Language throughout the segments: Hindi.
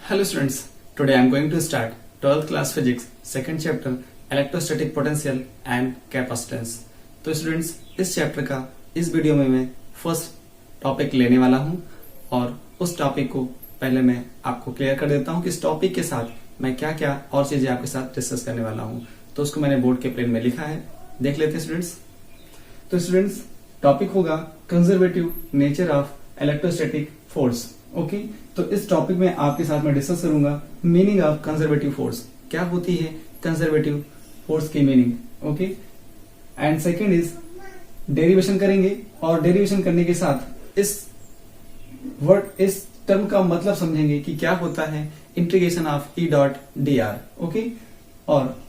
Hello students, today I am going to start 12th class physics second chapter electrostatic potential and capacitance। तो स्टूडेंट्स इस चैप्टर का इस वीडियो में मैं फर्स्ट टॉपिक लेने वाला हूं और उस टॉपिक को पहले मैं आपको क्लियर कर देता हूं कि इस टॉपिक के साथ मैं क्या क्या और चीजें आपके साथ डिस्कस करने वाला हूं। तो उसको मैंने बोर्ड के प्लेन में लिखा है, देख लेते हैं स्टूडेंट्स। तो स्टूडेंट्स टॉपिक होगा conservative nature of electrostatic force. Okay, तो इस टॉपिक में आपके साथ मैं डिस्कस करूंगा मीनिंग ऑफ कंजर्वेटिव फोर्स, क्या होती है कंजर्वेटिव फोर्स की meaning. Okay, and second is derivation करेंगे और डेरिवेशन करने के साथ इस टर्म का मतलब समझेंगे कि क्या होता है integration of E dot D R. Okay, और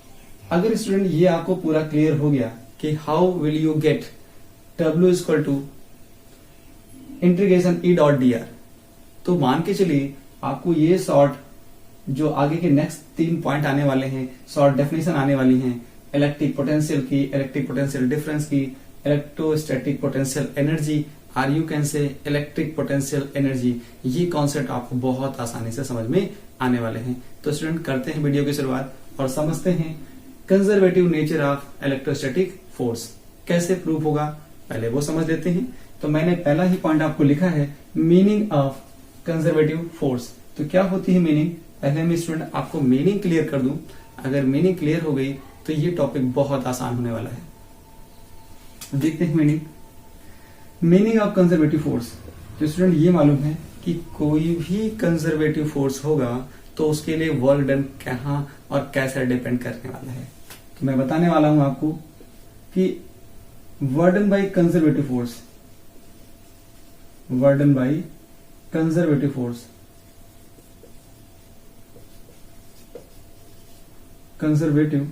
अगर स्टूडेंट ये आपको पूरा क्लियर हो गया कि how will you get W equal to integration E dot D R, तो मान के चलिए आपको ये शॉर्ट जो आगे के नेक्स्ट 3 पॉइंट आने वाले हैं, शॉर्ट डेफिनेशन आने वाली हैं इलेक्ट्रिक पोटेंशियल की, इलेक्ट्रिक पोटेंशियल डिफरेंस की, electrostatic potential energy, or you can say electric potential energy, ये कॉन्सेप्ट आपको बहुत आसानी से समझ में आने वाले हैं। तो स्टूडेंट करते हैं वीडियो की शुरुआत और समझते हैं conservative nature of electrostatic force कैसे प्रूव होगा, पहले वो समझ लेते हैं। तो मैंने पहला ही पॉइंट आपको लिखा है मीनिंग ऑफ कंजर्वेटिव फोर्स। तो क्या होती है मीनिंग, पहले मैं स्टूडेंट आपको मीनिंग क्लियर कर दूं। अगर मीनिंग क्लियर हो गई तो ये टॉपिक बहुत आसान होने वाला है। देखते हैं मीनिंग ऑफ कंजर्वेटिव फोर्स। तो स्टूडेंट ये मालूम है कि कोई भी कंजर्वेटिव फोर्स होगा तो उसके लिए वर्क डन कहां और कैसे डिपेंड करने वाला है। तो मैं बताने वाला हूं आपको कि work done by conservative force, work done by conservative force, conservative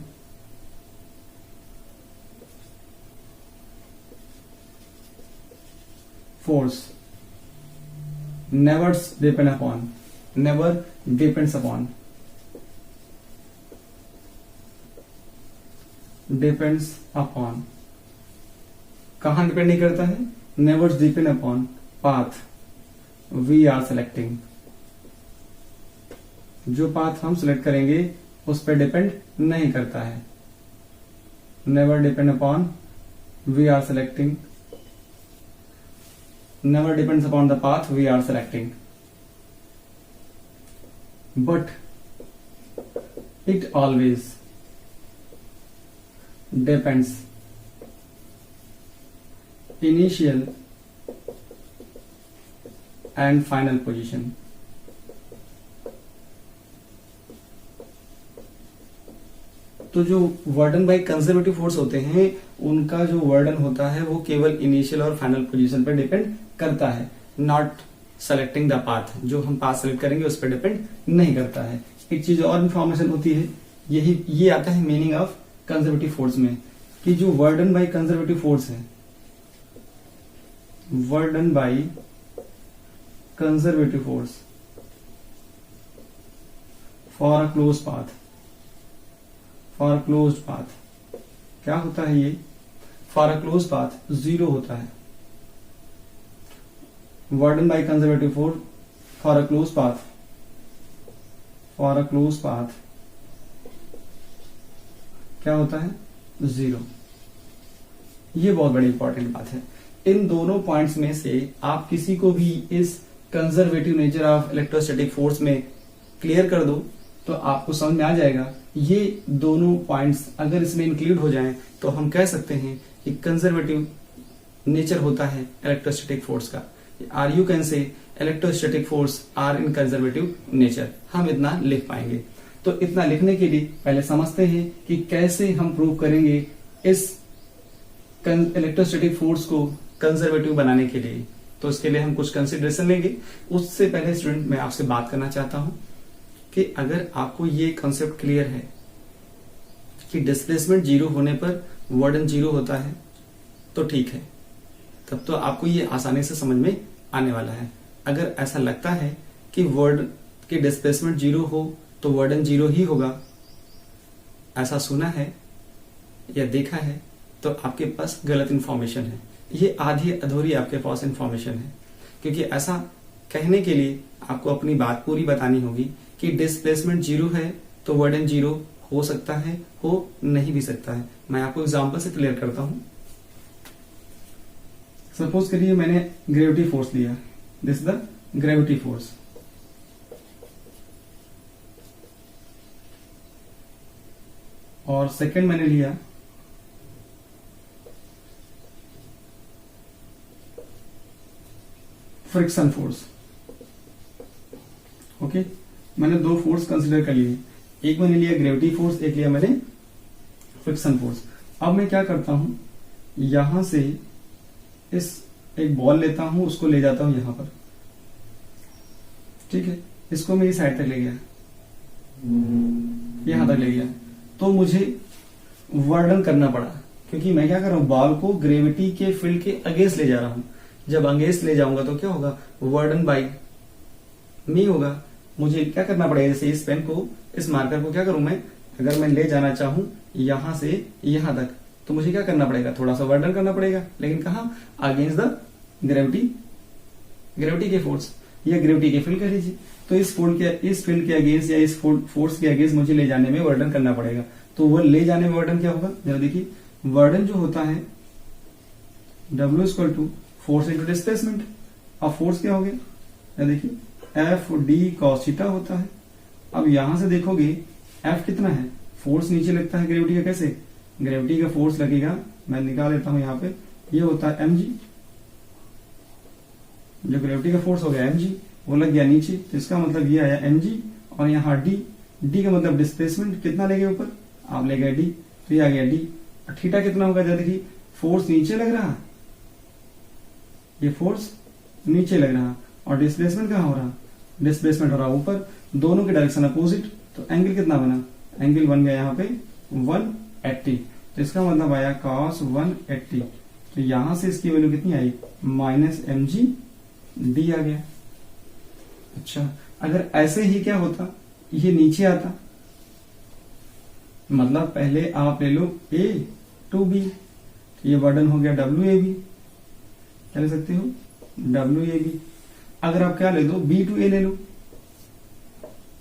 force never depends upon कहां डिपेंड नहीं करता है, never depend upon path we are selecting, जो पाथ हम सिलेक्ट करेंगे उस पर डिपेंड नहीं करता है। Never depend upon we are selecting, never depends upon the path we are selecting, but it always depends initial and final position। तो जो वर्डन बाय कंजर्वेटिव फोर्स होते हैं उनका जो वर्डन होता है वो केवल इनिशियल और फाइनल पोजीशन पर डिपेंड करता है, नॉट सेलेक्टिंग द पाथ, जो हम पाथ सेलेक्ट करेंगे उस पर डिपेंड नहीं करता है। एक चीज और इंफॉर्मेशन होती है, ये आता है मीनिंग ऑफ कंजर्वेटिव फोर्स में कि जो वर्डन बाय कंजर्वेटिव फोर्स है, work done by conservative force for a close path, for close path क्या होता है, ये फॉर अ क्लोज पाथ 0 होता है। Work done by conservative force for a close path, for a close path क्या होता है, 0। ये बहुत बड़ी इंपॉर्टेंट बात है। इन दोनों पॉइंट्स में से आप किसी को भी इस conservative nature of electrostatic force में क्लियर कर दो तो आपको समझ में आ जाएगा। ये दोनों पॉइंट्स अगर इसमें इंक्लूड हो जाएं तो हम कह सकते हैं कि कंजर्वेटिव नेचर होता है इलेक्ट्रोस्टैटिक फोर्स का, or you can say electrostatic force are in conservative nature, हम इतना लिख पाएंगे। तो इतना लिखने के लिए पहले समझते हैं कि कैसे हम प्रूव करेंगे इस इलेक्ट्रोस्टैटिक फोर्स को कंजर्वेटिव बनाने के लिए। तो इसके लिए हम कुछ कंसिडरेशन लेंगे। उससे पहले स्टूडेंट मैं आपसे बात करना चाहता हूं कि अगर आपको ये कॉन्सेप्ट क्लियर है कि डिस्प्लेसमेंट 0 होने पर वर्डन 0 होता है तो ठीक है, तब तो आपको ये आसानी से समझ में आने वाला है। अगर ऐसा लगता है कि वर्ड की डिस्प्लेसमेंट 0 हो तो वर्डन 0 ही होगा, ऐसा सुना है या देखा है, तो आपके पास गलत इंफॉर्मेशन है। ये आधी अधूरी आपके पास इंफॉर्मेशन है, क्योंकि ऐसा कहने के लिए आपको अपनी बात पूरी बतानी होगी कि डिस्प्लेसमेंट जीरो है तो वर्डन जीरो हो सकता है, हो नहीं भी सकता है। मैं आपको एग्जांपल से क्लियर करता हूं। सपोज करिए मैंने ग्रेविटी फोर्स लिया, this is the gravity force. और सेकंड मैंने लिया फ्रिक्शन फोर्स। ओके, मैंने दो फोर्स कंसीडर कर लिए, एक मैंने लिया ग्रेविटी फोर्स, एक लिया मैंने फ्रिक्शन फोर्स। अब मैं क्या करता हूं, यहां से इस एक बॉल लेता हूं, उसको ले जाता हूं यहां पर, ठीक है, इसको मेरी साइड तक ले गया, यहां तक ले गया, तो मुझे वर्डन करना पड़ा, क्योंकि मैं क्या कर रहा हूं, बॉल को ग्रेविटी के फील्ड के अगेंस्ट ले जा रहा हूं। जब अगेंस्ट ले जाऊंगा तो क्या होगा, वर्डन बाई मी होगा। मुझे क्या करना पड़ेगा, जैसे इस पेन को, इस मार्कर को क्या करूं मैं, अगर मैं ले जाना चाहूं यहां से यहां तक, तो मुझे क्या करना पड़ेगा, थोड़ा सा वर्डन करना पड़ेगा, लेकिन कहां, अगेंस्ट द ग्रेविटी, ग्रेविटी के फोर्स या ग्रेविटी के फील्ड कह लीजिए। तो इस फील्ड के अगेंस्ट या इस फोर्स के अगेंस्ट मुझे ले जाने में वर्डन करना पड़ेगा। तो वो ले जाने में वर्डन क्या होगा, जरा देखिए, वर्डन जो होता है W equal to force into displacement. अब फोर्स क्या हो गया, देखिए एफ डी कॉस थीटा होता है। अब यहां से देखोगे एफ कितना है, फोर्स नीचे लगता है ग्रेविटी का, कैसे, ग्रेविटी का फोर्स लगेगा, मैं निकाल लेता हूं यहाँ पे, ये होता है mg, जो ग्रेविटी का फोर्स हो गया mg, वो लग गया नीचे, तो इसका मतलब ये आया mg, और यहाँ d का मतलब डिस्प्लेसमेंट कितना ले गए ऊपर, आप ले गए d, तो ये आ गया d। थीटा कितना होगा, जरा देखिए, फोर्स नीचे लग रहा, ये फोर्स नीचे लग रहा, और डिस्प्लेसमेंट कहां हो रहा, डिस्प्लेसमेंट हो रहा ऊपर, दोनों के डायरेक्शन अपोजिट, तो एंगल कितना बना, एंगल बन गया यहाँ पे 180, तो इसका मतलब आया cos 180। तो यहां से इसकी वैल्यू कितनी आई, -mg d आ गया। अच्छा, अगर ऐसे ही क्या होता, ये नीचे आता, मतलब पहले आप ले लो a टू b, ये वर्डन हो गया WAB, क्या ले सकते हो, WAB। अगर आप क्या ले दो, B टू A ले लो,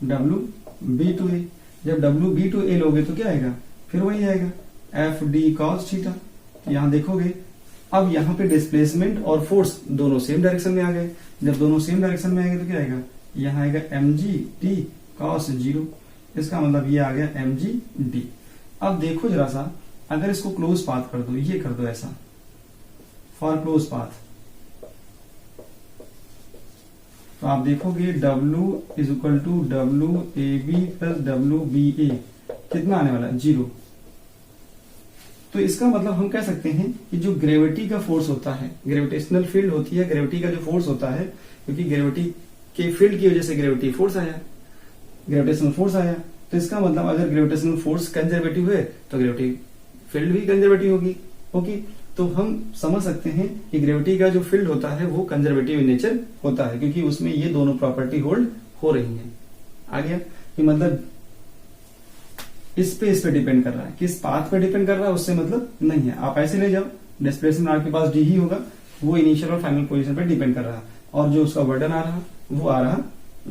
WB टू A। जब WB टू A लोगे तो क्या आएगा, फिर वही आएगा FD cos थीटा। यहां देखोगे, अब यहां पे डिस्प्लेसमेंट और फोर्स दोनों सेम डायरेक्शन में आ गए। जब दोनों सेम डायरेक्शन में आएंगे तो क्या आएगा, यहां आएगा mg t cos 0, इसका मतलब ये आ गया mg d। अब देखो जरा सा, अगर इसको क्लोज पाथ कर दो, ये कर दो ऐसा, फॉर क्लोज पाथ, तो आप देखोगे W is equal to WAB plus WBA, कितना आने वाला है, 0। तो इसका मतलब हम कह सकते हैं कि जो ग्रेविटी का फोर्स होता है, ग्रेविटेशनल फील्ड होती है, ग्रेविटी का जो फोर्स होता है, क्योंकि ग्रेविटी के फील्ड की वजह से ग्रेविटी फोर्स आया, ग्रेविटेशनल फोर्स आया, तो इसका मतलब अगर ग्रेविटेशनल फोर्स कंजर्वेटिव है तो ग्रेविटी फील्ड भी कंजर्वेटिव होगी। ओके, तो हम समझ सकते हैं कि ग्रेविटी का जो फील्ड होता है वो कंजर्वेटिव इन नेचर होता है, क्योंकि उसमें ये दोनों प्रॉपर्टी होल्ड हो रही है। आ गया कि मतलब इस पे डिपेंड कर रहा है, किस पाथ पे डिपेंड कर रहा है उससे मतलब नहीं है। आप ऐसे ले जाओ, डिस्प्लेसमेंट आपके पास डी ही होगा, वो इनिशियल और फाइनल पोजीशन पे डिपेंड कर रहा है, और जो उसका वर्डन आ रहा वो आ रहा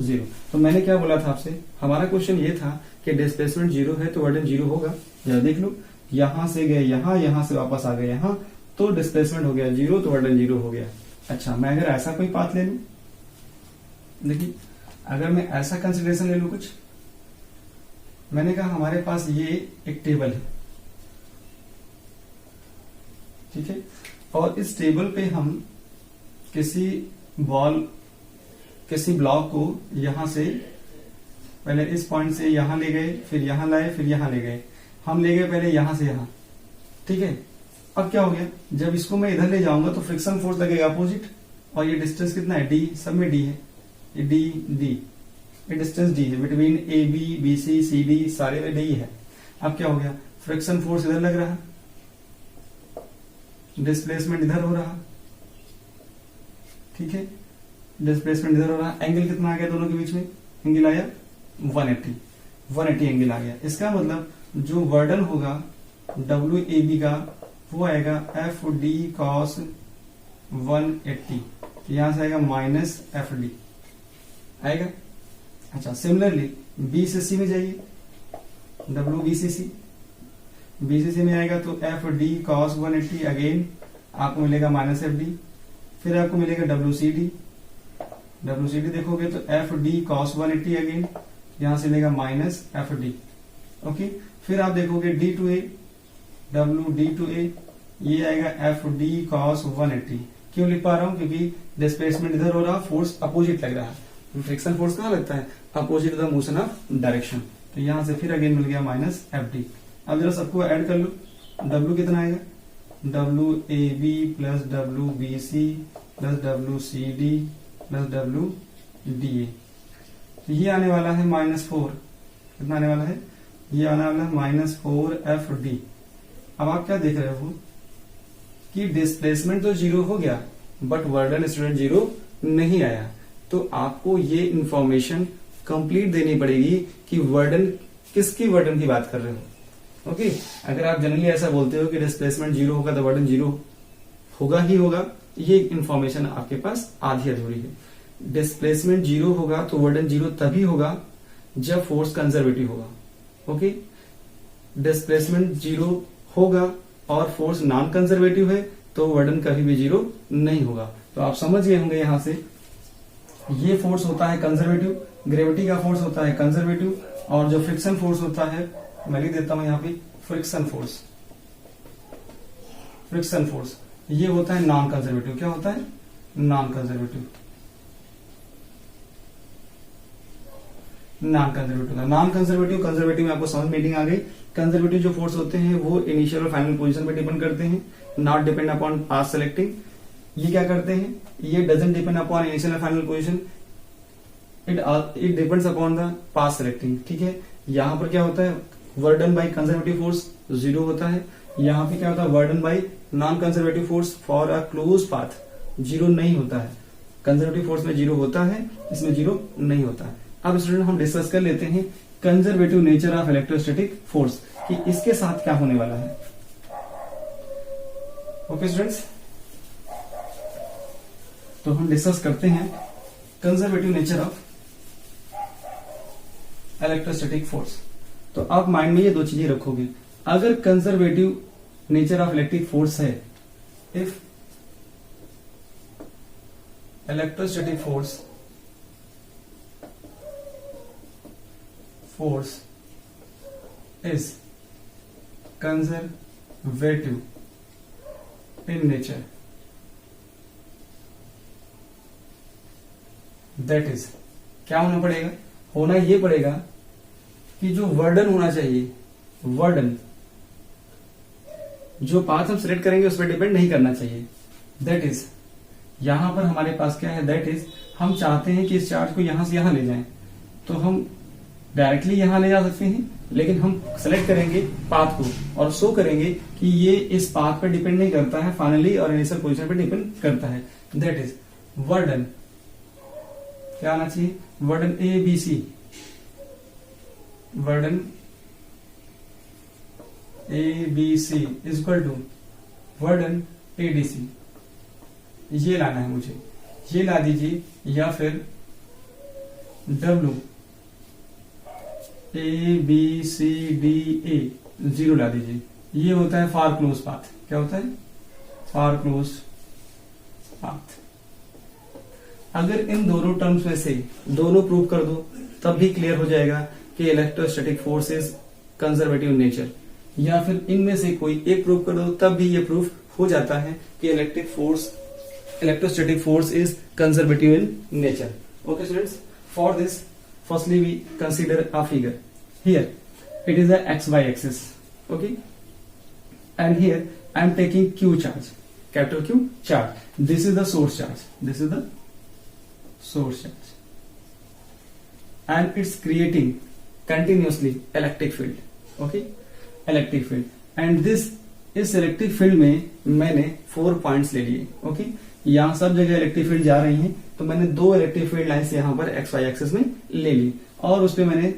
0। तो मैंने क्या बोला था आपसे, हमारा क्वेश्चन ये था कि डिस्प्लेसमेंट 0 है तो वर्डन 0 होगा। जरा देख लो, यहां से गए यहां से वापस आ गए यहां, तो डिस्प्लेसमेंट हो गया 0, तो वर्डन 0 हो गया। अच्छा, मैं अगर ऐसा कोई पाथ ले लू, देखिए अगर मैं ऐसा कंसिडरेशन ले लू कुछ, मैंने कहा हमारे पास ये एक टेबल है, ठीक है, और इस टेबल पे हम किसी ब्लॉक को यहां से पहले इस पॉइंट से यहां ले गए, फिर यहां लाए, फिर यहां ले गए, हम ले गए पहले यहां से यहां, ठीक है। अब क्या हो गया, जब इसको मैं इधर ले जाऊंगा तो फ्रिक्शन फोर्स लगेगा अपोजिट, और ये डिस्टेंस कितना है, d, सब में d है, ये d, ये डिस्टेंस d है बिटवीन AB, BC, CD, सारे में d है। अब क्या हो गया, फ्रिक्शन फोर्स इधर लग रहा, डिस्प्लेसमेंट इधर हो रहा, ठीक है, डिस्प्लेसमेंट इधर हो रहा, एंगल कितना आ गया दोनों के बीच में, एंगल आया 180 एंगल आ गया। इसका मतलब जो वर्डन होगा WAB का वो आएगा FD cos 180, यहां से आएगा -FD आएगा। अच्छा, सिमिलरली बी से सी में जाइए, डब्ल्यू बी से सी, बी से सी में आएगा तो एफ डी कॉस 180, अगेन आपको मिलेगा माइनस एफ डी, फिर आपको मिलेगा W C D, W C D देखोगे तो एफ डी कॉस 180, अगेन यहां से मिलेगा माइनस एफ डी। ओके, फिर आप देखोगे D to A, W D to A, ये आएगा एफ डी कॉस 180। क्यों लिख पा रहा हूं? क्योंकि डिस्प्लेसमेंट इधर हो रहा, फोर्स अपोजिट लग रहा है। फ्रिक्शन फोर्स कहां लगता है? Opposite the motion of direction. तो यहां से फिर अगेन मिल गया माइनस एफ डी। अब जरा सबको ऐड कर लो, डब्ल्यू कितना आएगा? W A B plus W B C plus W C D plus W D A. तो ये आने वाला है -4। कितना आने वाला है? ये आने वाला है -4 एफ डी। अब आप क्या देख रहे हो कि डिस्प्लेसमेंट तो 0 हो गया, बट वर्डन स्टूडेंट 0 नहीं आया। तो आपको ये इंफॉर्मेशन कंप्लीट देनी पड़ेगी कि वर्डन, किसकी वर्डन की बात कर रहे हो। ओके, अगर आप जनरली ऐसा बोलते हो कि डिस्प्लेसमेंट 0 होगा तो वर्डन 0 होगा ही होगा, ये इंफॉर्मेशन आपके पास आधी अधूरी है। डिस्प्लेसमेंट 0 होगा तो वर्डन 0 तभी होगा जब फोर्स कंजर्वेटिव होगा। ओके, डिस्प्लेसमेंट 0 होगा और फोर्स नॉन कंजर्वेटिव है तो वर्डन कभी भी 0 नहीं होगा। तो आप समझ गए होंगे यहां से, ये फोर्स होता है कंजर्वेटिव, ग्रेविटी का फोर्स होता है कंजर्वेटिव, और जो फ्रिक्शन फोर्स होता है, मैं लिख देता हूं यहां पे फ्रिक्शन फोर्स, फ्रिक्शन फोर्स ये होता है नॉन कंजर्वेटिव। क्या होता है? Non conservative, non conservative. Non conservative, conservative में आपको समझ मीनिंग आ गई। कंजर्वेटिव जो फोर्स होते हैं वो इनिशियल और फाइनल पोजीशन पे डिपेंड करते हैं, not depend upon path selecting. ये क्या करते हैं? ये डजंट डिपेंड अपॉन इनिशियल और final position, it depends upon the path selecting. ठीक है, यहां पर क्या होता है? वर्डन बाय कंजर्वेटिव फोर्स 0 होता है। यहां पे क्या होता है? Work done by non conservative force for a close path 0 नहीं होता है। कंजर्वेटिव फोर्स में 0 होता है, इसमें 0 नहीं होता है। अब स्टूडेंट हम डिस्कस कर लेते हैं conservative nature of electrostatic force, कि इसके साथ क्या होने वाला है। ओके स्टूडेंट्स, तो हम डिस्कस करते हैं conservative nature of electrostatic force. तो आप माइंड में ये दो चीजें रखोगे, अगर conservative nature of electric force है, if electrostatic force is conservative in nature, that is क्या होना पड़ेगा? होना ये पड़ेगा कि जो वर्डन होना चाहिए, वर्डन जो पाथ हम सिलेक्ट करेंगे उस पर डिपेंड नहीं करना चाहिए। दैट इज, यहां पर हमारे पास क्या है? दैट इज, हम चाहते हैं कि इस चार्ज को यहां से यहां ले जाएं, तो हम डायरेक्टली यहां ले जा सकते हैं, लेकिन हम सेलेक्ट करेंगे पाथ को और शो करेंगे कि ये इस पाथ पर डिपेंड नहीं करता है, फाइनली और इनिशियल पोजीशन पर डिपेंड करता है। दैट इज वर्डन क्या आना चाहिए? Work done A B C, work done A B C is equal to work done A D C. ये लाना है मुझे, ये ला दीजिए, या फिर W A B C D A 0 ला दीजिए। ये होता है फार क्लोज पाथ। क्या होता है? फार क्लोज पाथ। अगर इन दोनों टर्म्स में से दोनों प्रूव कर दो तब भी क्लियर हो जाएगा कि electrostatic force is conservative nature, या फिर इनमें से कोई एक प्रूव कर दो तब भी ये प्रूफ हो जाता है कि electrostatic force is conservative in nature. Okay students, for this firstly we consider a figure. Here it is a xy axis, okay, and here I am taking q charge, capital Q charge. This is the source charge, this is the source charge, and it's creating continuously electric field, okay, electric field, and this इस इलेक्ट्रिक फील्ड में मैंने 4 पॉइंट्स ले लिए। ओके, यहाँ सब जगह इलेक्ट्रिक फील्ड जा रही हैं, तो मैंने 2 इलेक्ट्रिक फील्ड लाइन्स यहाँ पर एक्स वाई एक्सिस में ले ली, और उस पर मैंने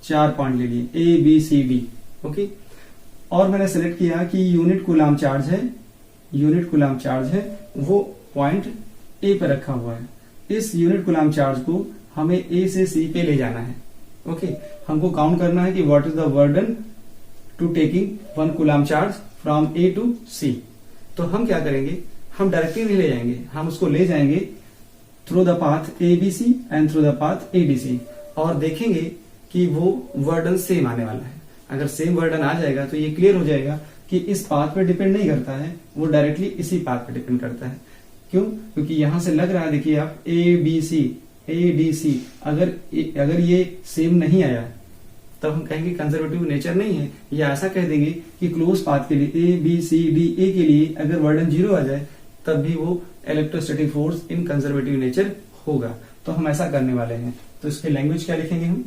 4 पॉइंट ले लिए A B C D. Okay, और मैंने सेलेक्ट किया कि यूनिट कूलाम चार्ज है, यूनिट कूलाम चार्ज है वो पॉइंट ए पर रखा हुआ है। इस यूनिट कूलाम चार्ज को हमें ए से सी पे ले जाना है। ओके, हमको काउंट करना है कि what is the work done to taking 1 coulomb charge from A to C. तो हम क्या करेंगे, हम डायरेक्टली नहीं ले जाएंगे, हम उसको ले जाएंगे through the path A B C and through the path A D C, और देखेंगे कि वो वर्डन सेम आने वाला है। अगर सेम वर्डन आ जाएगा तो ये क्लियर हो जाएगा कि इस पाथ पे डिपेंड नहीं करता है, वो डायरेक्टली इसी पाथ पे डिपेंड करता है। क्यों? क्योंकि यहां से लग रहा है, देखिए आप ए बी सी ए डी सी, अगर ये सेम नहीं आया तब हम कहेंगे कंजर्वेटिव नेचर नहीं है, या ऐसा कह देंगे कि क्लोज पाथ के लिए A B C D A के लिए अगर वर्डन 0 आ जाए तब भी वो इलेक्ट्रोस्टैटिक फोर्स इन कंजर्वेटिव नेचर होगा। तो हम ऐसा करने वाले हैं। तो इसके लैंग्वेज क्या लिखेंगे हम,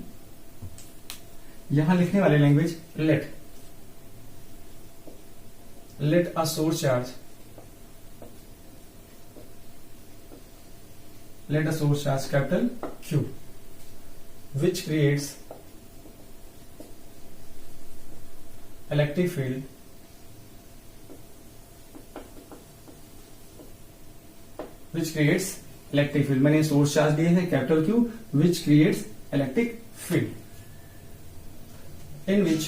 यहां लिखने वाले language let a source charge, let a source charge capital Q which creates electric field मैंने सोर्स चार्ज दिए हैं capital Q which creates electric field in which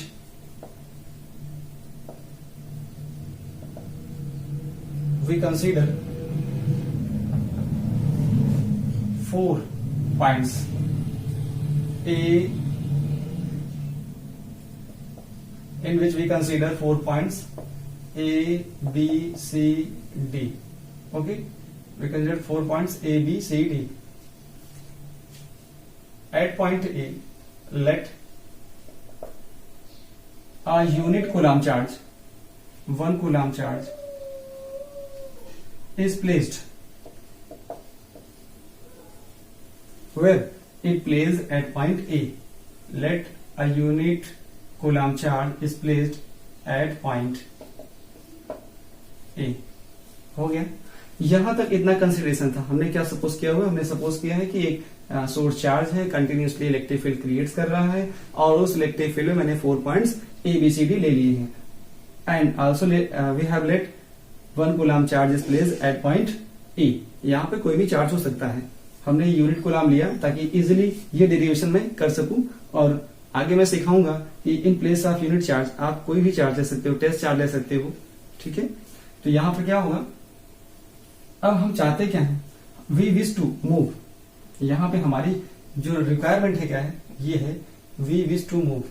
we consider 4 points A, in which we consider 4 points A, B, C, D. Okay, we consider 4 points A, B, C, D. At point A, let a unit coulomb charge, 1 coulomb charge, is placed where it placed at point A. Let a unit coulomb charge is placed at point A. हो गया। यहां तक इतना कंसिडरेशन था। हमने क्या सपोज किया हुआ, हमने सपोज किया है कि एक सोर्स चार्ज है, कंटिन्यूसली इलेक्ट्रिक फील्ड क्रिएट कर रहा है, और उस इलेक्ट्रिक फील्ड में मैंने 4 points A B C D ले लिए हैं। And also we have let 1 coulomb charge is placed at point E. यहाँ पे कोई भी चार्ज हो सकता है, हमने यूनिट कूलम लिया ताकि इजिली ये डेरिवेशन में कर सकूं, और आगे मैं सिखाऊंगा कि in place of unit charge आप कोई भी चार्ज ले सकते हो, टेस्ट चार्ज ले सकते हो। ठीक है, तो यहां पर क्या होगा, अब हम चाहते क्या है, वी विश टू मूव। यहां पे हमारी जो रिक्वायरमेंट है क्या है, ये है we wish to move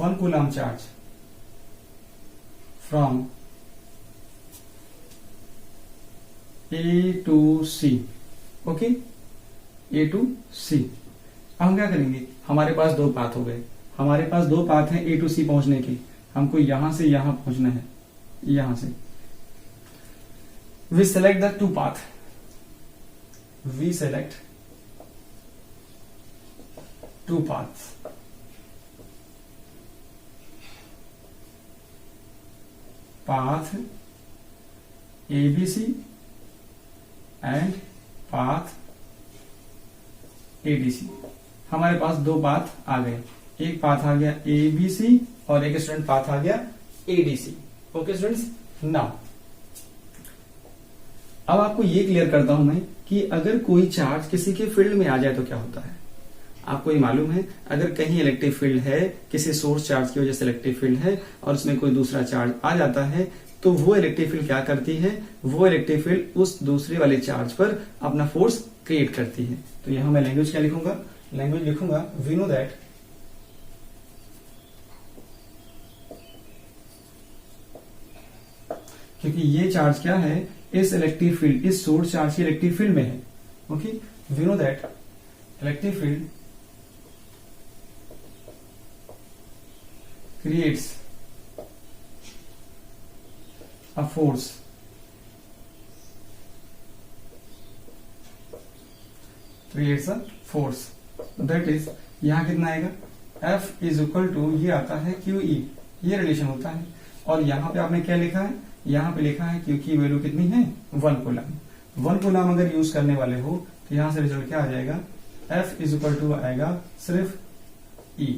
1 coulomb charge from A to C। Okay, A to C। अब हम क्या करेंगे, हमारे पास 2 पाथ हो गए, हमारे पास 2 पाथ हैं A to C पहुंचने के। हमको यहां से यहां पहुंचना है, यहां से we select the 2 path, we select 2 paths. Path ABC and path ADC. हमारे पास 2 पाथ आ गए, एक पाथ आ गया एबीसी और एक स्टूडेंट पाथ आ गया एडीसी। ओके स्टूडेंट्स, नाउ अब आपको ये क्लियर करता हूं मैं कि अगर कोई चार्ज किसी के फील्ड में आ जाए तो क्या होता है। आपको ये मालूम है, अगर कहीं इलेक्ट्रिक फील्ड है, किसी सोर्स चार्ज की वजह से इलेक्ट्रिक फील्ड है, और उसमें कोई दूसरा चार्ज आ जाता है, तो वो इलेक्ट्रिक फील्ड क्या करती है, वो इलेक्ट्रिक फील्ड उस दूसरे वाले चार्ज पर अपना फोर्स क्रिएट करती है। तो यहां मैं लैंग्वेज क्या लिखूंगा, लैंग्वेज लिखूंगा वी नो दैट क्योंकि ये चार्ज क्या है, इस इलेक्ट्रिक फील्ड, इस सोर्स चार्ज की इलेक्ट्रिक फील्ड में है। Okay, we know that electric field creates a force creates a force that is, यहां कितना आएगा, F इज इक्वल टू, ये आता है QE, ये रिलेशन होता है। और यहां पे आपने क्या लिखा है, यहां पे लिखा है Q की वैल्यू कितनी है, 1 कूलम। 1 कूलम अगर यूज करने वाले हो तो यहां से रिजल्ट क्या आ जाएगा, F इज इक्वल टू आएगा सिर्फ E।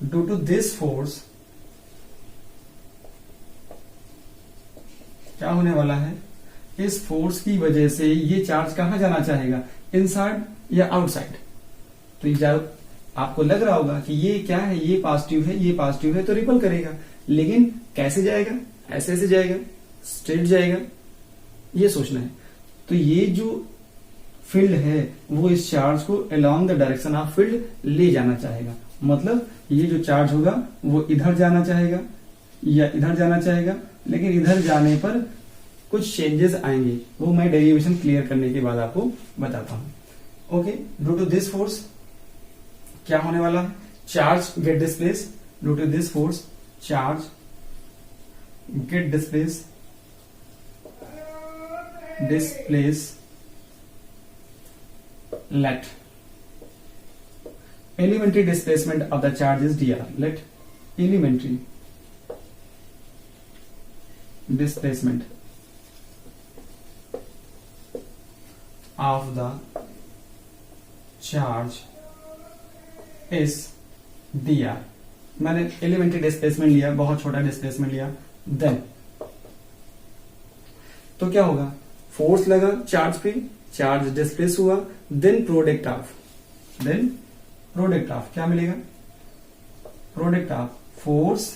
Due to this force क्या होने वाला है, इस फोर्स की वजह से ये चार्ज कहां जाना चाहेगा, इनसाइड या आउटसाइड। तो जब आपको लग रहा होगा कि ये क्या है, ये पॉजिटिव है, ये पॉजिटिव है, तो रिपल करेगा, लेकिन कैसे जाएगा, ऐसे ऐसे जाएगा, स्ट्रेट जाएगा, ये सोचना है। तो ये जो फील्ड है वो इस चार्ज को along the direction of field ले जाना चाहेगा। मतलब ये जो चार्ज होगा वो इधर जाना चाहेगा या इधर जाना चाहेगा, लेकिन इधर जाने पर कुछ चेंजेस आएंगे, वो मैं डेरिवेशन क्लियर करने के बाद आपको बताता हूं। Okay, due to this force क्या होने वाला है, charge get displace, due to this force charge get displace let elementary displacement of the charge is dr. Let elementary displacement of the charge is dr. मैंने एलिमेंट्री डिस्प्लेसमेंट लिया, बहुत छोटा डिस्प्लेसमेंट लिया, देन तो क्या होगा, फोर्स लगा चार्ज पे, चार्ज डिस्प्लेस हुआ, देन प्रोडक्ट ऑफ क्या मिलेगा, product of force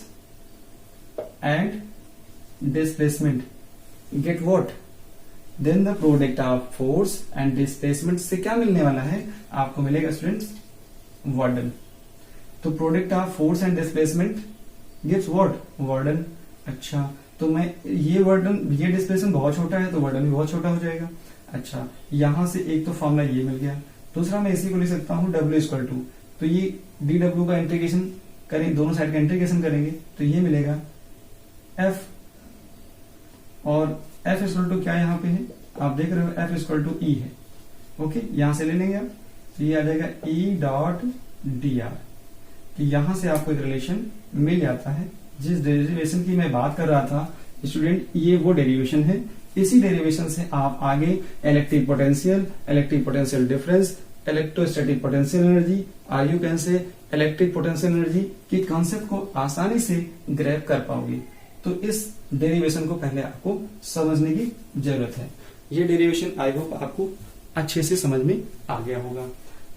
and displacement get what, then the product of force and displacement से क्या मिलने वाला है, आपको मिलेगा स्टूडेंट्स वर्डन। तो product of force and displacement gives what, work done. अच्छा, तो मैं ये वर्डन, ये डिस्प्लेसमेंट बहुत छोटा है तो वर्डन भी बहुत छोटा हो जाएगा। अच्छा, यहां से एक तो फॉर्मूला ये मिल गया, दूसरा मैं इसी को लिख सकता हूं W इक्वल टू, तो ये dW का इंटीग्रेशन करें, दोनों साइड का इंटीग्रेशन करेंगे तो ये मिलेगा F, और F इक्वल टू क्या यहां पे है, आप देख रहे हो F इक्वल टू E है। ओके, यहां से ले लेंगे आप, तो ये आ जाएगा E डॉट dr। तो यहां से आपको एक रिलेशन मिल जाता है। जिस डेरिवेशन की मैं बात कर रहा था स्टूडेंट, ये वो डेरिवेशन है, इसी डेरिवेशन से आप आगे electric potential difference, electrostatic potential energy, और you can say electric potential energy की कॉन्सेप्ट को आसानी से ग्रैब कर पाओगे। तो इस डेरिवेशन को पहले आपको समझने की जरूरत है। ये डेरिवेशन आई होप आपको अच्छे से समझ में आ गया होगा।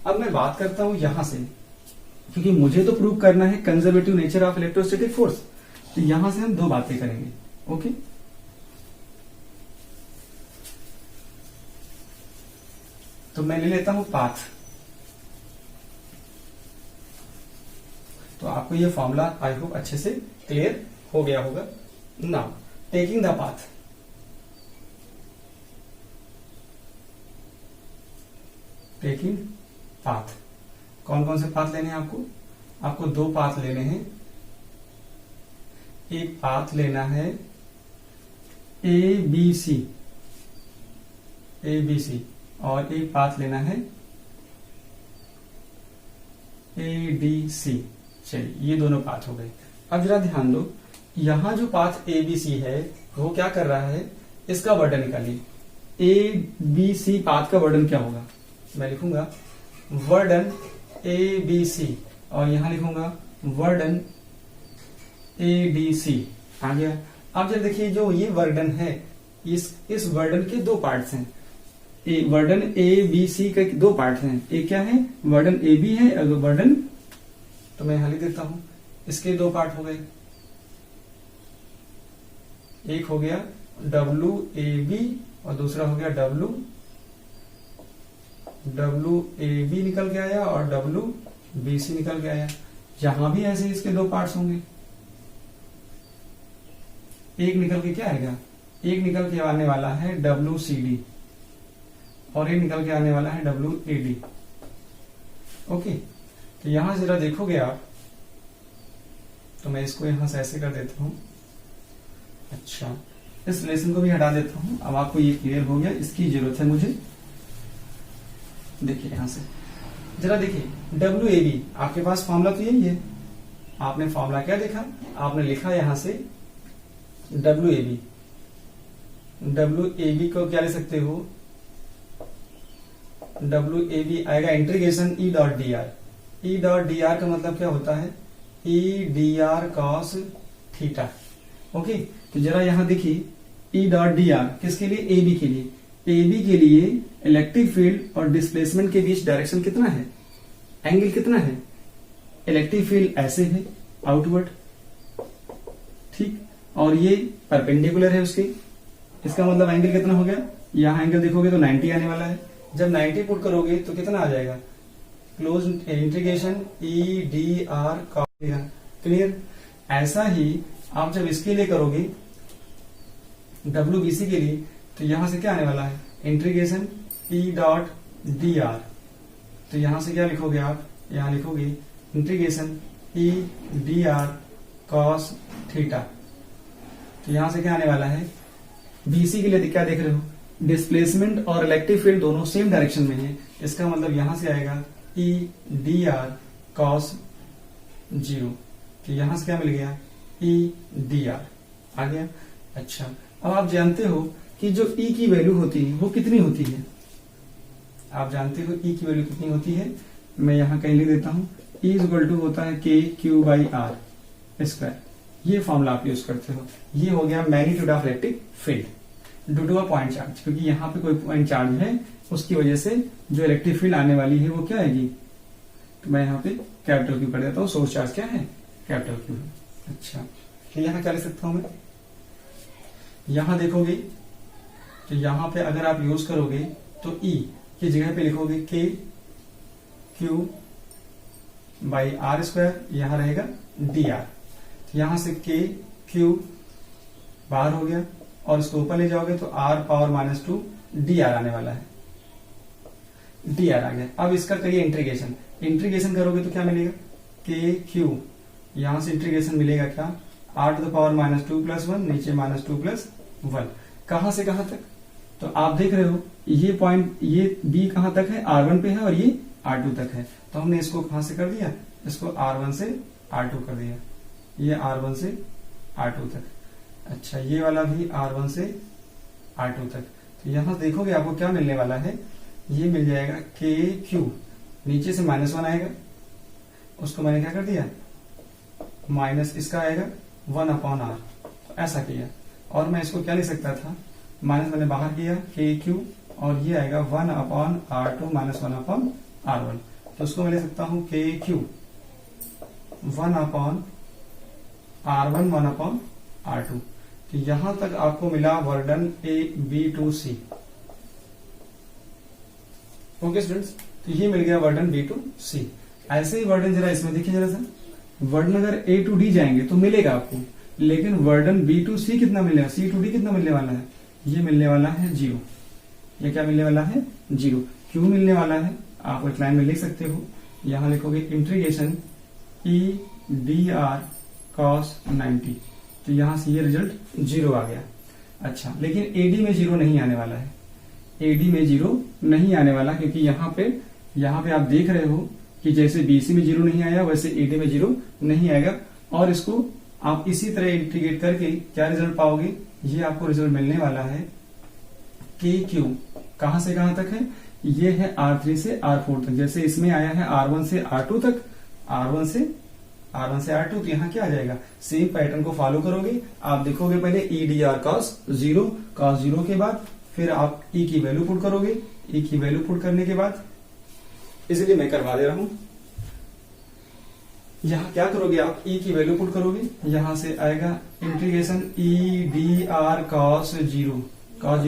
अब मैं बात करता हूं यहां से, क्योंकि मुझे तो प्रूव करना है conservative nature of electrostatic force, तो यहां से हम दो बातें करेंगे। ओके, तो मैं ले लेता हूं पाथ। तो आपको ये फॉर्मूला आई होप अच्छे से क्लियर हो गया होगा। Now taking the path, taking path, कौन कौन से पाथ लेने हैं आपको, आपको दो पाथ लेने हैं। एक पाथ लेना है ABC, और एक पाथ लेना है ADC। चलिए, ये दोनों पाथ हो गए। अब जरा ध्यान दो, यहां जो पाथ ABC है वो क्या कर रहा है, इसका वर्डन निकालिए। ABC पाथ का वर्डन क्या होगा, मैं लिखूंगा वर्डन ABC, और यहां लिखूंगा वर्डन ADC। आ गया। अब जब देखिए, जो ये वर्डन है, इस वर्डन के दो पार्ट्स हैं, वर्डन ABC के दो पार्ट हैं। एक क्या है, वर्डन AB है, अगर वर्डन, तो मैं यहां लिख देता हूं, इसके दो पार्ट हो गए। एक हो गया WAB और दूसरा हो गया WAB निकल के आया और WBC निकल के आया। यहां भी ऐसे इसके दो पार्ट्स होंगे। एक निकल के क्या आएगा, एक निकल के आने वाला है WCD और एक निकल के आने वाला है WAD। ओके, तो यहां जरा देखोगे आप, तो मैं इसको यहां से ऐसे कर देता हूं। अच्छा, इस रिलेशन को भी हटा देता हूं। अब आपको ये क्लियर हो गया, इसकी जरूरत है मुझे। देखिए यहां से जरा देखिए, WAB, आपके पास फॉर्मूला तो यही है। आपने फॉर्मूला क्या देखा, आपने लिखा यहां से WAB को क्या ले सकते हो, WAB आएगा integration E dot dr। E dot dr का मतलब क्या होता है, E dr cos theta. Okay, तो जरा यहां देखिए, ई डॉट डी आर किसके लिए, ए बी के लिए। ए बी के लिए इलेक्ट्रिक फील्ड और डिस्प्लेसमेंट के बीच डायरेक्शन कितना है, एंगल कितना है। इलेक्ट्रिक फील्ड ऐसे है आउटवर्ड, ठीक, और ये परपेंडिकुलर है उसके, इसका मतलब एंगल कितना हो गया, यहां एंगल देखोगे तो 90 आने वाला है। जब 90 पुट करोगे तो कितना आ जाएगा, close integration E D R का, क्लियर। ऐसा ही आप जब इसके लिए करोगे WBC के लिए, तो यहां से क्या आने वाला है, integration E dot D R. तो यहां से क्या लिखोगे आप, यहां लिखोगे integration E D R cos theta. तो यहां से क्या आने वाला है, BC के लिए क्या देख रहे हो, डिस्प्लेसमेंट और इलेक्ट्रिक फील्ड दोनों सेम डायरेक्शन में है, इसका मतलब यहां से आएगा ई डी आर कॉस 0। तो यहां से क्या मिल गया, ई डी आर आ गया। अच्छा, अब आप जानते हो कि जो E की वैल्यू होती है वो कितनी होती है, आप जानते हो E की वैल्यू कितनी होती है, मैं यहां कहीं लिख देता हूं, E इज इक्वल टू होता है KQ/R स्क्वायर। ये फॉर्मूला आप यूज करते हो। ये हो गया magnitude of electric field due to a point charge, क्योंकि यहाँ पे कोई पॉइंट चार्ज है, उसकी वजह से जो इलेक्ट्रिक फील्ड आने वाली है वो क्या आएगी, तो मैं यहाँ पे कैपिटल क्यू कर देता हूँ, सोर्स चार्ज क्या है, कैपिटल क्यू है। अच्छा, तो यहाँ क्या लिख सकता हूं मैं, यहां देखोगे तो यहां पे अगर आप यूज करोगे तो E की जगह पे लिखोगे KQ/R स्क्वायर, यहां रहेगा DR। तो यहां से KQ बाहर हो गया और इसको ऊपर ले जाओगे तो R⁻⁻² DR आने वाला है, DR आ गया। अब इसका करिए इंटीग्रेशन, इंटीग्रेशन करोगे तो क्या मिलेगा, KQ, यहां से इंटीग्रेशन मिलेगा क्या, R⁻² + 1, नीचे -2 + 1, कहां से कहां तक, तो आप देख रहे हो ये पॉइंट, ये B कहां तक है, R1 पे है और ये R2 तक है। तो हमने इसको कहां से कर दिया, इसको R1 से R2 कर दिया, ये R1 से R2 तक। अच्छा, ये वाला भी R1 से R2 तक। तो यहां देखोगे आपको क्या मिलने वाला है, ये मिल जाएगा KQ, नीचे से -1 आएगा, उसको मैंने क्या कर दिया, माइनस इसका आएगा 1/R, तो ऐसा किया। और मैं इसको क्या लिख सकता था, माइनस मैंने बाहर किया KQ, और ये आएगा 1/R2 - 1/R1। तो उसको मैं लिख सकता हूं KQ 1/R1 1/R2। तो यहां तक आपको मिला वर्डन B2C। ओके स्टूडेंट्स, तो ये मिल गया वर्डन B2C। ऐसे ही वर्डन जरा इसमें देखिए जरा सा, वर्डन अगर A to D जाएंगे तो मिलेगा आपको, लेकिन वर्डन B2C कितना मिलेगा, C to D कितना मिलने वाला है, ये मिलने वाला है 0। ये क्या मिलने वाला है, 0। क्यों मिलने वाला है, आप एक लाइन में लिख सकते हो, यहां लिखोगे इंटीग्रेशन E dr cos 90। तो यहां से ये रिजल्ट 0 आ गया। अच्छा, लेकिन AD में 0 नहीं आने वाला है, AD में 0 नहीं आने वाला, क्योंकि यहाँ पे आप देख रहे हो कि जैसे BC में 0 नहीं आया, वैसे AD में 0 नहीं आएगा। और इसको आप इसी तरह इंटीग्रेट करके क्या रिजल्ट पाओगे, ये आपको रिजल्ट मिलने वाला है KQ कहां से कहां तक है, ये है R3 से R4 तक। जैसे इसमें आया है R1 से R2 तक, R1 से R2, तो यहाँ क्या आ जाएगा, सेम पैटर्न को फॉलो करोगे। आप देखोगे पहले E dr cos 0 के बाद फिर आप E की वैल्यू पुट करोगे। E की वैल्यू पुट करने के बाद, इसलिए मैं करवा दे रहा हूं, यहाँ क्या करोगे आप, E की वैल्यू पुट करोगे, यहां से आएगा integration E dr cos 0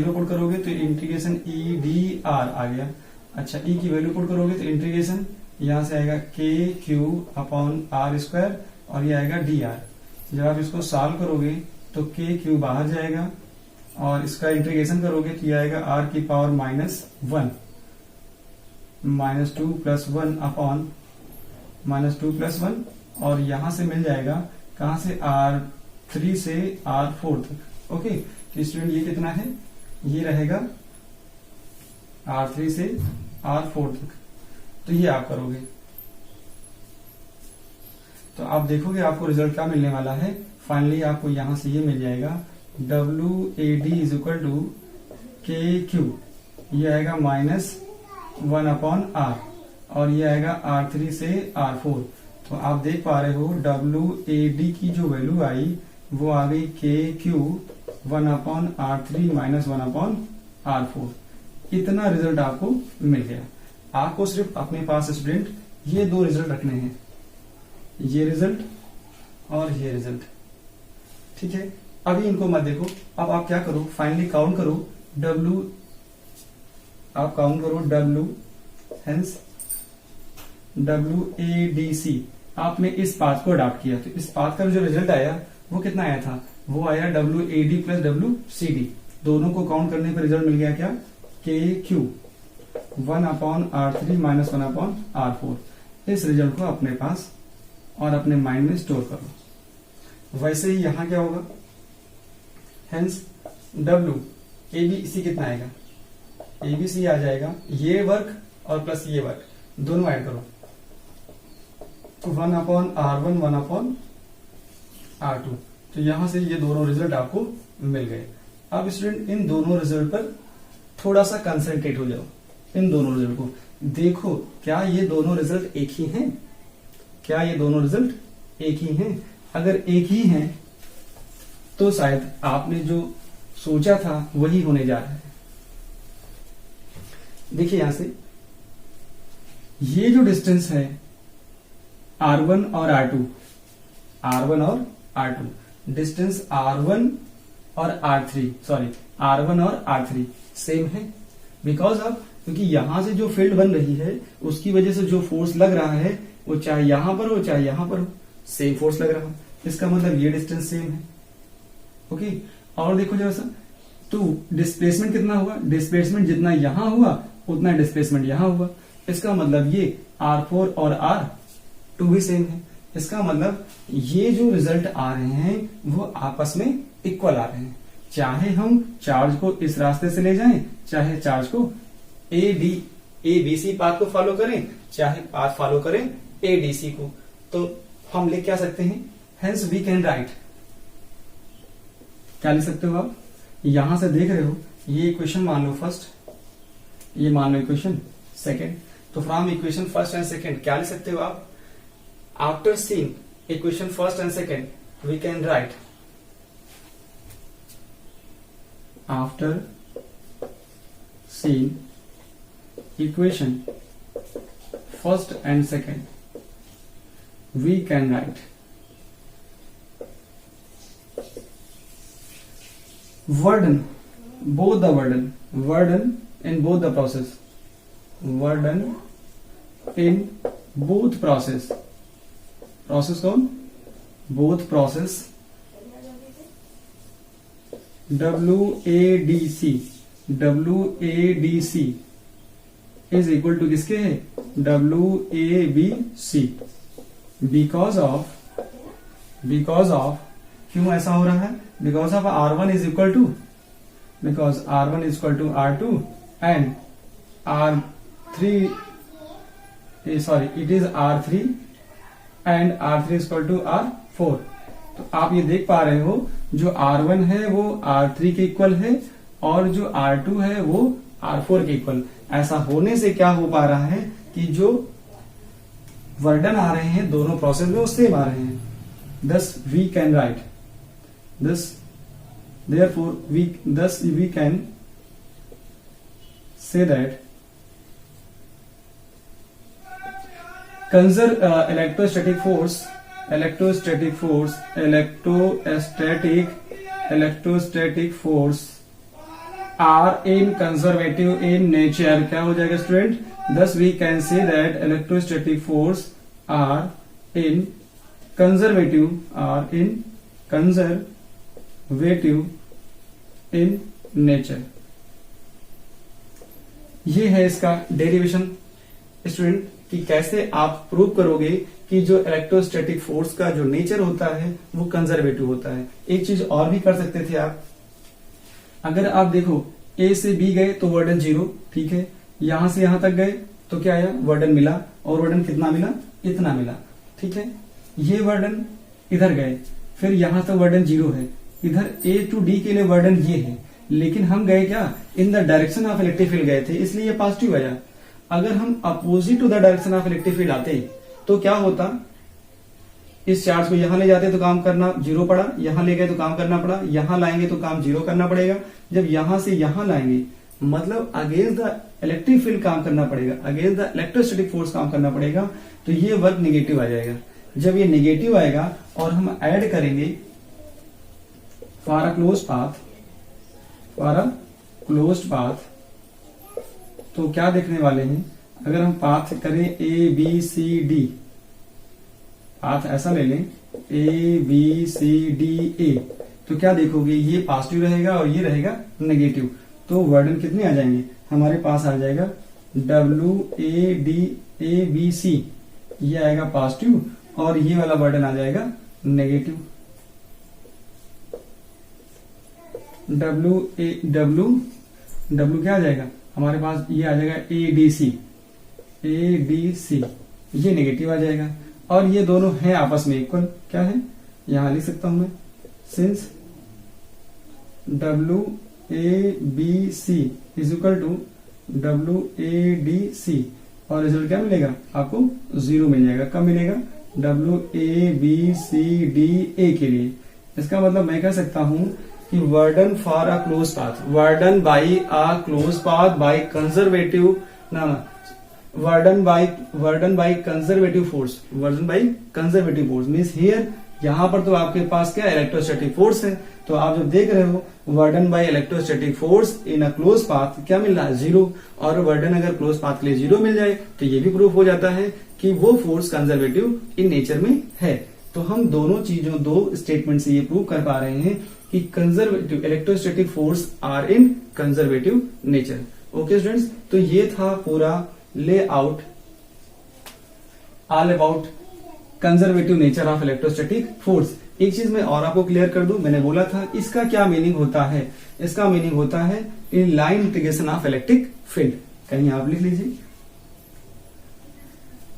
put करोगे तो इंटीग्रेशन E dr आ गया। अच्छा, E की वैल्यू पुट करोगे तो इंटीग्रेशन यहां से आएगा KQ/R स्क्वायर और ये आएगा dr। जब आप इसको सॉल्व करोगे तो KQ बाहर जाएगा और इसका इंटीग्रेशन करोगे तो ये आएगा R⁻⁻1 -2 + 1 और यहां से मिल जाएगा कहां से, R3 से R4 तक। ओके, तो स्टूडेंट ये कितना है, ये रहेगा R3 से R4 तक। तो ये आप करोगे तो आप देखोगे आपको रिजल्ट क्या मिलने वाला है। फाइनली आपको यहां से ये मिल जाएगा WAD = KQ, ये आएगा -1/R और ये आएगा R3 से R4। तो आप देख पा रहे हो WAD की जो वैल्यू आई वो आ गई KQ 1/R3 माइनस 1/R4, इतना रिजल्ट आपको मिल गया। आपको सिर्फ अपने पास स्टूडेंट ये दो रिजल्ट रखने हैं, ये रिजल्ट और ये रिजल्ट, ठीक है। अभी इनको मत देखो, अब आप क्या करो, फाइनली काउंट करो W, आप काउंट करो W, हेंस WADC, आपने इस पाथ को अडॉप्ट किया, तो इस पाथ का जो रिजल्ट आया वो कितना आया था, वो आया WAD प्लस WCD, दोनों को काउंट करने पर रिजल्ट मिल गया क्या, KQ 1/R3 माइनस 1/R4। इस रिजल्ट को अपने पास और अपने माइंड में स्टोर करो। वैसे ही यहां क्या होगा, हेंस WABC कितना आएगा, ABC आ जाएगा, ये वर्क और प्लस ये वर्क दोनों ऐड करो, 1/R1 1/R2, तो यहां से ये दोनों रिजल्ट आपको मिल गए। अब स्टूडेंट इन दोनों रिजल्ट पर थोड़ा सा कंसंट्रेट हो जाओ, इन दोनों रिजल्ट को देखो, क्या ये दोनों रिजल्ट एक ही हैं, क्या ये दोनों रिजल्ट एक ही हैं? अगर एक ही हैं तो शायद आपने जो सोचा था वही होने जा रहा है। देखिए यहां से ये जो डिस्टेंस है R1 और R2, R1 और R2, डिस्टेंस R1 और R3, सॉरी R1 और R3 सेम है, बिकॉज ऑफ, क्योंकि यहां से जो फील्ड बन रही है उसकी वजह से जो फोर्स लग रहा है वो चाहे यहां पर हो चाहे यहां पर हो, सेम फोर्स लग रहा है, इसका मतलब ये डिस्टेंस सेम है। ओके, और देखो जरा सा, तो डिस्प्लेसमेंट कितना हुआ, डिस्प्लेसमेंट जितना यहां हुआ उतना डिस्प्लेसमेंट यहां हुआ, इसका मतलब ये R4 और R2 भी सेम है, इसका मतलब ये जो रिजल्ट आ रहे हैं वो आपस में इक्वल आ रहे हैं, चाहे हम चार्ज को इस रास्ते से ले जाएं, चाहे चार्ज को ABC पाथ को फॉलो करें, चाहे पाथ फॉलो करें ADC को, तो हम लिख क्या सकते हैं, हेंस वी कैन राइट, क्या लिख सकते हो आप, यहां से देख रहे हो ये इक्वेशन मान लो फर्स्ट, ये मान लो इक्वेशन सेकेंड, तो from equation first and second क्या लिख सकते हो आप, after seen equation first and second we can write, after seen equation first and second we can write burden, both the burden in both the process, burden in both process कौन, both process, WADC is equal to किसके है, WABC, बिकॉज ऑफ क्यों ऐसा हो रहा है, because of R1 is equal to, because R1 is equal to R2 and R3, sorry it is R3 and R3 is equal to R4, तो आप ये देख पा रहे हो जो R1 है वो R3 के इक्वल है और जो R2 है वो R4 के इक्वल। ऐसा होने से क्या हो पा रहा है कि जो वर्डन आ रहे हैं दोनों प्रोसेस में वो सेम आ रहे हैं, thus we can write this, therefore thus we can say that conserve electrostatic force are in conservative in nature, क्या हो जाएगा student, thus we can say that electrostatic force are in conservative in nature। ये है इसका डेरिवेशन स्टूडेंट, कि कैसे आप प्रूव करोगे कि जो इलेक्ट्रोस्टैटिक फोर्स का जो नेचर होता है वो कंजर्वेटिव होता है। एक चीज और भी कर सकते थे आप, अगर आप देखो A से B गए तो वर्डन 0, ठीक है, यहां से यहां तक गए तो क्या आया, वर्डन मिला, और वर्डन कितना मिला, इतना मिला, ठीक है। ये वर्डन इधर गए, फिर यहां तक वर्डन 0 है, इधर A to D के लिए वर्डन ये है, लेकिन हम गए क्या, in the direction of electric field गए थे, इसलिए ये पॉजिटिव आया। अगर हम opposite to the direction of electric field आते तो क्या होता, इस चार्ज को यहां ले जाते तो काम करना 0 पड़ा, यहां ले गए तो काम करना पड़ा, यहां लाएंगे तो काम 0 करना पड़ेगा। जब यहां से यहां लाएंगे मतलब अगेंस्ट द इलेक्ट्रिक फील्ड काम करना पड़ेगा, अगेंस्ट द इलेक्ट्रोस्टैटिक फोर्स काम करना पड़ेगा, तो ये वर्क निगेटिव आ जाएगा। जब ये निगेटिव आएगा और हम ऐड करेंगे फॉर अ क्लोज्ड पाथ, तो क्या देखने वाले हैं, अगर हम पाथ करें A B C D, path ऐसा ले लें ए बी सी डी ए, तो क्या देखोगे ये पॉजिटिव रहेगा और ये रहेगा नेगेटिव, तो वर्डन कितने आ जाएंगे, हमारे पास आ जाएगा W A D A B C, ये आएगा पॉजिटिव और ये वाला वर्डन आ जाएगा नेगेटिव। डब्ल्यू क्या आ जाएगा हमारे पास, ये आ जाएगा ए डी सी, ये नेगेटिव आ जाएगा। और ये दोनों हैं आपस में इक्वल, क्या है यहां लिख सकता हूं मैं, since W A B C is equal to W A D C, और रिजल्ट क्या मिलेगा आपको 0 मिल जाएगा। कब मिलेगा, W A B C D A के लिए। इसका मतलब मैं कह सकता हूं कि work done for a close path, work done by a close path by conservative work done by conservative force, work done by conservative force means here, यहां पर तो आपके पास क्या इलेक्ट्रोस्टैटिक फोर्स है, तो आप जो देख रहे हो work done by electrostatic force in a close path क्या मिल रहा है 0, और वर्डन अगर क्लोज पाथ के लिए 0 मिल जाए तो ये भी प्रूफ हो जाता है कि वो फोर्स कंजर्वेटिव इन नेचर में है। तो हम दोनों चीजों, दो स्टेटमेंट से ये प्रूव कर पा रहे हैं कि conservative electrostatic force are in conservative nature. Okay students, तो ये था पूरा layout all about conservative nature of electrostatic force. एक चीज मैं और आपको क्लियर कर दूं, मैंने बोला था इसका क्या मीनिंग होता है, इसका मीनिंग होता है in line integration of electric field. कहीं आप लिख लीजिए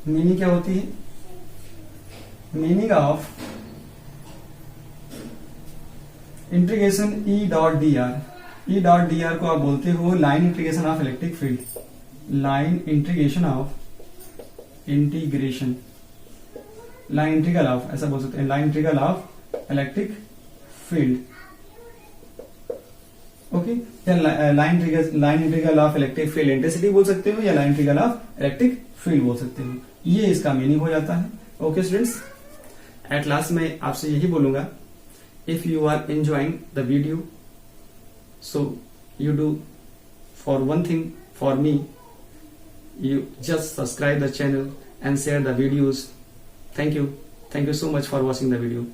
मीनिंग क्या होती है, meaning of integration E dot D r, E dot D r को आप बोलते हो line integration of electric field, line integration line integral of, ऐसा बोल सकते हैं line integral of electric field. Okay, या line integral of electric field intensity बोल सकते हो, या line integral of electric field बोल सकते हो, ये इसका मीनिंग हो जाता है। ओके स्टूडेंट्स, एट लास्ट मैं आपसे यही बोलूंगा, if you are enjoying the video, so you do for one thing for me, you just subscribe the channel and share the videos. Thank you so much for watching the video.